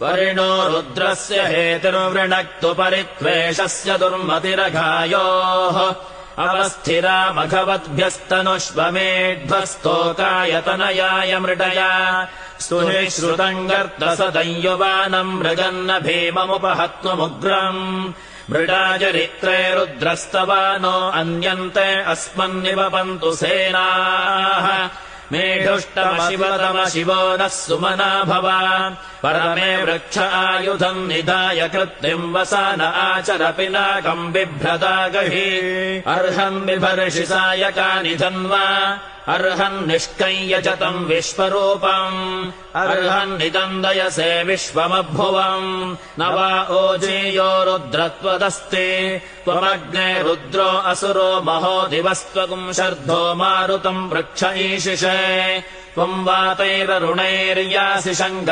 परिणो रुद्रस्य हेतिर्वृणक्तु परित्वेषस्य दुर्मतिरघायोः अवस्थिरामघवद्भ्यस्तनुष्वमेध्वस्तोकायतनयाय मृडया सुनिश्रुतम् गर्तसदंयुवानम् मृगन्न भीममुपहत्वमुग्रम् मृडाचरित्रे रुद्रस्तवानो अन्यन्ते अस्मन्निवपन्तु सेनाः मेढुष्टमशिवतम शिवो नः सुमना भव परमे वृक्ष आयुधम् निधाय कृत्तिम् वसान आचर पिनाकम् बिभ्रता गहि अर्हन् बिभर्षि सायकानि धन्वा अर्हन् निष्कञ्यजतम् विश्वरूपम् अर्हन् निदन्दयसे विश्वमभुवम् न वा ओजेयो रुद्रत्वदस्ति त्वमग्ने रुद्रो असुरो महो दिवस्त्वगुम् शर्धो मारुतम् वृक्ष ईशिषे त्वम् वातैररुणैर्यासि शङ्ग